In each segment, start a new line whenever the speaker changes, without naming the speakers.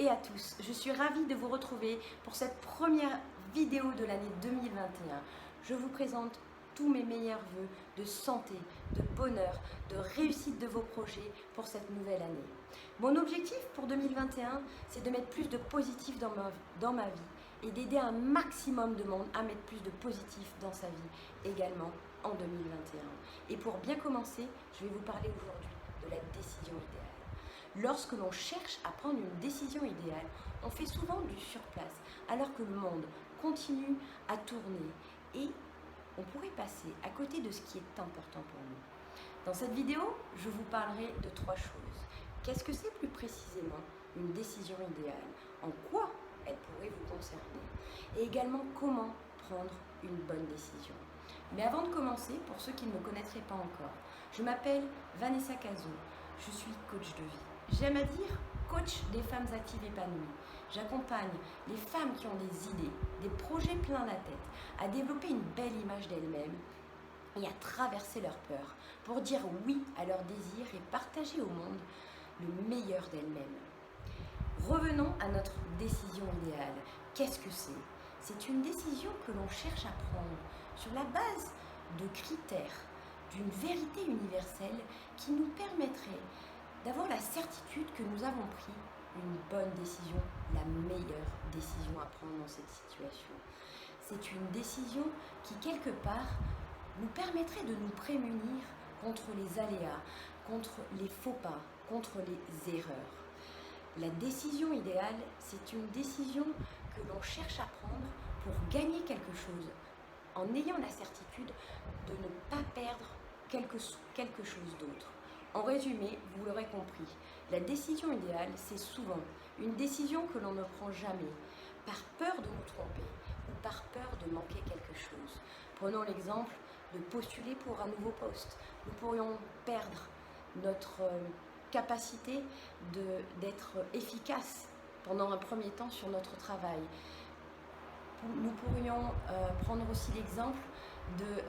et à tous, je suis ravie de vous retrouver pour cette première vidéo de l'année 2021. Je vous présente tous mes meilleurs vœux de santé, de bonheur, de réussite de vos projets pour cette nouvelle année. Mon objectif pour 2021, c'est de mettre plus de positif dans ma vie et d'aider un maximum de monde à mettre plus de positif dans sa vie également en 2021. Et pour bien commencer, je vais vous parler aujourd'hui de la décision idéale. Lorsque l'on cherche à prendre une décision idéale, on fait souvent du surplace, alors que le monde continue à tourner et on pourrait passer à côté de ce qui est important pour nous. Dans cette vidéo, je vous parlerai de 3 choses. Qu'est-ce que c'est plus précisément une décision idéale? En quoi elle pourrait vous concerner? Et également comment prendre une bonne décision. Mais avant de commencer, pour ceux qui ne me connaîtraient pas encore, je m'appelle Vanessa Cazot, je suis coach de vie. J'aime à dire coach des femmes actives épanouies. J'accompagne les femmes qui ont des idées, des projets plein la tête, à développer une belle image d'elles-mêmes et à traverser leurs peurs pour dire oui à leurs désirs et partager au monde le meilleur d'elles-mêmes. Revenons à notre décision idéale. Qu'est-ce que c'est? C'est une décision que l'on cherche à prendre sur la base de critères, d'une vérité universelle qui nous permettrait d'avoir la certitude que nous avons pris une bonne décision, la meilleure décision à prendre dans cette situation. C'est une décision qui, quelque part, nous permettrait de nous prémunir contre les aléas, contre les faux pas, contre les erreurs. La décision idéale, c'est une décision que l'on cherche à prendre pour gagner quelque chose, en ayant la certitude de ne pas perdre quelque chose d'autre. En résumé, vous l'aurez compris, la décision idéale, c'est souvent une décision que l'on ne prend jamais, par peur de nous tromper ou par peur de manquer quelque chose. Prenons l'exemple de postuler pour un nouveau poste. Nous pourrions perdre notre capacité d'être efficace pendant un premier temps sur notre travail. Nous pourrions prendre aussi l'exemple de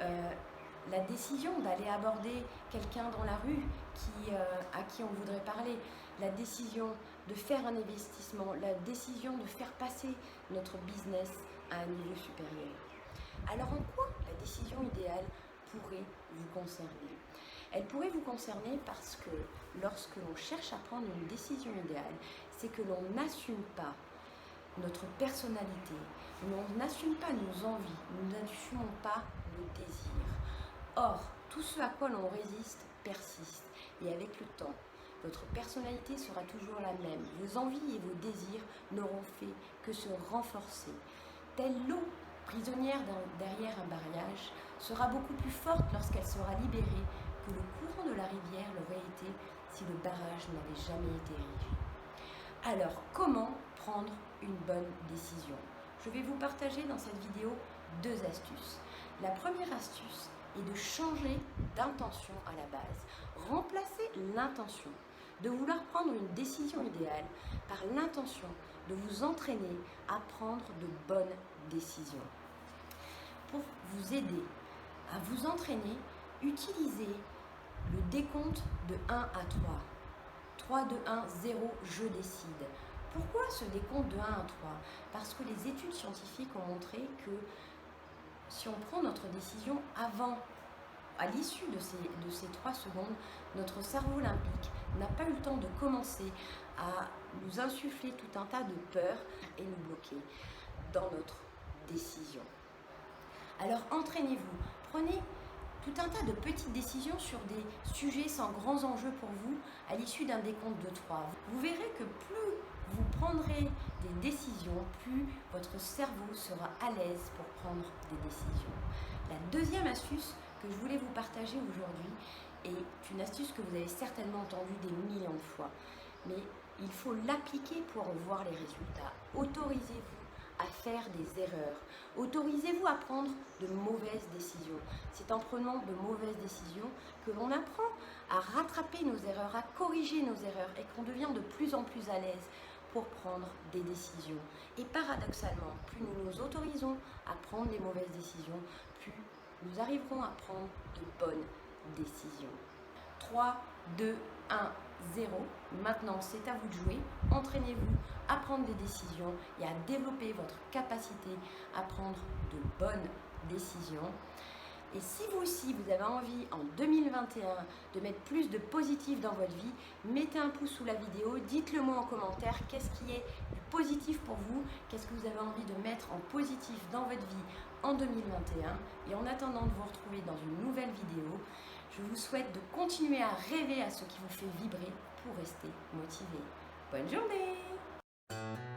la décision d'aller aborder quelqu'un dans la rue à qui on voudrait parler, la décision de faire un investissement, la décision de faire passer notre business à un niveau supérieur. Alors en quoi la décision idéale pourrait vous concerner? Elle pourrait vous concerner parce que lorsque l'on cherche à prendre une décision idéale, c'est que l'on n'assume pas notre personnalité, on n'assume pas nos envies, nous n'assumons pas nos désirs. Or, tout ce à quoi l'on résiste persiste et avec le temps, votre personnalité sera toujours la même. Vos envies et vos désirs n'auront fait que se renforcer. Telle l'eau prisonnière derrière un barrage sera beaucoup plus forte lorsqu'elle sera libérée que le courant de la rivière l'aurait été si le barrage n'avait jamais été érigé. Alors, comment prendre une bonne décision? Je vais vous partager dans cette vidéo 2 astuces. La première astuce est de changer d'intention à la base. Remplacer l'intention de vouloir prendre une décision idéale par l'intention de vous entraîner à prendre de bonnes décisions. Pour vous aider à vous entraîner, utilisez le décompte de 1 à 3. 3, 2, 1, 0, je décide. Pourquoi ce décompte de 1 à 3? Parce que les études scientifiques ont montré que si on prend notre décision à l'issue de ces 3 secondes, notre cerveau limbique n'a pas eu le temps de commencer à nous insuffler tout un tas de peurs et nous bloquer dans notre décision. Alors entraînez-vous, prenez tout un tas de petites décisions sur des sujets sans grands enjeux pour vous à l'issue d'un décompte de 3. Vous verrez que plus vous prendrez des décisions, plus votre cerveau sera à l'aise pour prendre des décisions. La deuxième astuce que je voulais vous partager aujourd'hui est une astuce que vous avez certainement entendue des millions de fois, mais il faut l'appliquer pour en voir les résultats. Autorisez-vous à faire des erreurs. Autorisez-vous à prendre de mauvaises décisions. C'est en prenant de mauvaises décisions que l'on apprend à rattraper nos erreurs, à corriger nos erreurs et qu'on devient de plus en plus à l'aise pour prendre des décisions. Et paradoxalement, plus nous nous autorisons à prendre les mauvaises décisions, plus nous arriverons à prendre de bonnes décisions. 3, 2, 1, 0. Maintenant, c'est à vous de jouer. Entraînez-vous à prendre des décisions et à développer votre capacité à prendre de bonnes décisions. Et si vous aussi, vous avez envie en 2021 de mettre plus de positif dans votre vie, mettez un pouce sous la vidéo, dites-le moi en commentaire, qu'est-ce qui est du positif pour vous, qu'est-ce que vous avez envie de mettre en positif dans votre vie en 2021. Et en attendant de vous retrouver dans une nouvelle vidéo, je vous souhaite de continuer à rêver à ce qui vous fait vibrer pour rester motivé. Bonne journée!